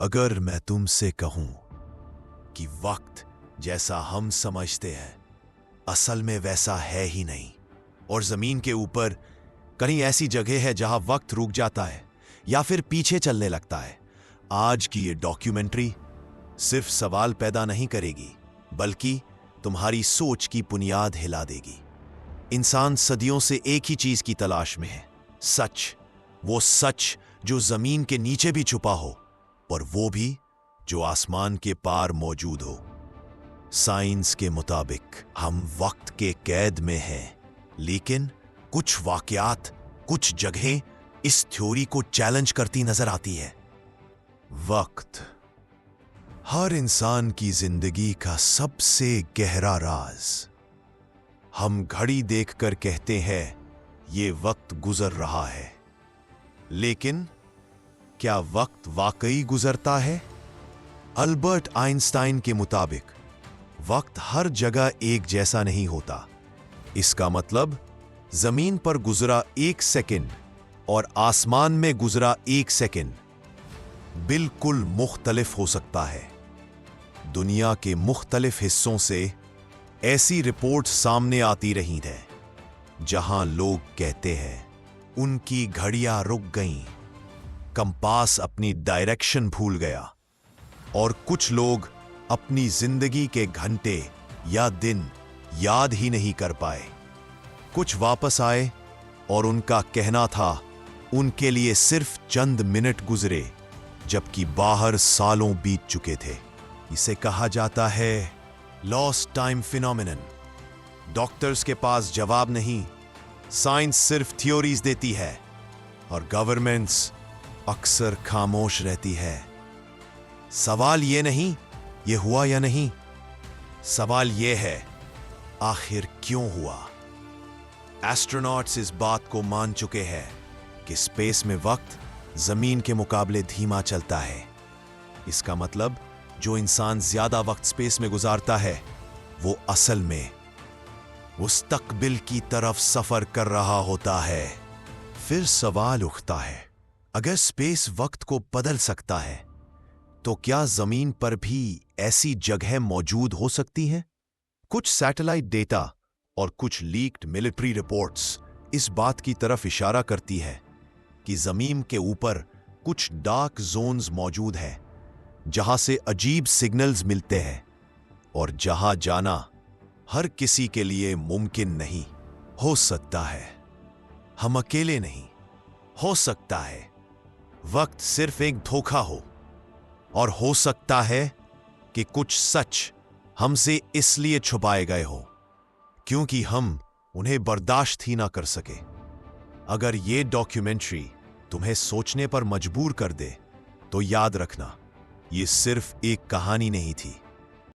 अगर मैं तुमसे कहूं कि वक्त जैसा हम समझते हैं असल में वैसा है ही नहीं, और जमीन के ऊपर कहीं ऐसी जगह है जहां वक्त रुक जाता है या फिर पीछे चलने लगता है, आज की ये डॉक्यूमेंट्री सिर्फ सवाल पैदा नहीं करेगी बल्कि तुम्हारी सोच की बुनियाद हिला देगी। इंसान सदियों से एक ही चीज की तलाश में है, सच। वो सच जो जमीन के नीचे भी छुपा हो और वो भी जो आसमान के पार मौजूद हो। साइंस के मुताबिक हम वक्त के कैद में हैं, लेकिन कुछ वाकयात, कुछ जगहें इस थ्योरी को चैलेंज करती नजर आती है। वक्त हर इंसान की जिंदगी का सबसे गहरा राज। हम घड़ी देखकर कहते हैं ये वक्त गुजर रहा है, लेकिन क्या वक्त वाकई गुजरता है? अल्बर्ट आइंस्टाइन के मुताबिक वक्त हर जगह एक जैसा नहीं होता। इसका मतलब जमीन पर गुजरा 1 सेकंड और आसमान में गुजरा 1 सेकंड बिल्कुल मुख्तलिफ हो सकता है। दुनिया के मुख्तलिफ हिस्सों से ऐसी रिपोर्ट सामने आती रही हैं जहां लोग कहते हैं उनकी घड़ियां रुक गईं, कंपास अपनी डायरेक्शन भूल गया, और कुछ लोग अपनी जिंदगी के घंटे या दिन याद ही नहीं कर पाए। कुछ वापस आए और उनका कहना था उनके लिए सिर्फ चंद मिनट गुजरे, जबकि बाहर सालों बीत चुके थे। इसे कहा जाता है लॉस्ट टाइम फिनोमिनन। डॉक्टर्स के पास जवाब नहीं, साइंस सिर्फ थ्योरीज देती है, और गवर्नमेंट्स अक्सर खामोश रहती है। सवाल ये नहीं ये हुआ या नहीं, सवाल ये है आखिर क्यों हुआ। एस्ट्रोनॉट्स इस बात को मान चुके हैं कि स्पेस में वक्त जमीन के मुकाबले धीमा चलता है। इसका मतलब जो इंसान ज्यादा वक्त स्पेस में गुजारता है वो असल में मुस्तकबिल की तरफ सफर कर रहा होता है। फिर सवाल उठता है, अगर स्पेस वक्त को बदल सकता है तो क्या जमीन पर भी ऐसी जगह मौजूद हो सकती हैं? कुछ सैटेलाइट डेटा और कुछ लीक्ड मिलिट्री रिपोर्ट्स इस बात की तरफ इशारा करती है कि जमीन के ऊपर कुछ डार्क जोन्स मौजूद हैं जहां से अजीब सिग्नल्स मिलते हैं, और जहां जाना हर किसी के लिए मुमकिन नहीं। हो सकता है हम अकेले नहीं, हो सकता है वक्त सिर्फ एक धोखा हो, और हो सकता है कि कुछ सच हमसे इसलिए छुपाए गए हो क्योंकि हम उन्हें बर्दाश्त ही ना कर सके। अगर ये डॉक्यूमेंट्री तुम्हें सोचने पर मजबूर कर दे तो याद रखना, ये सिर्फ एक कहानी नहीं थी,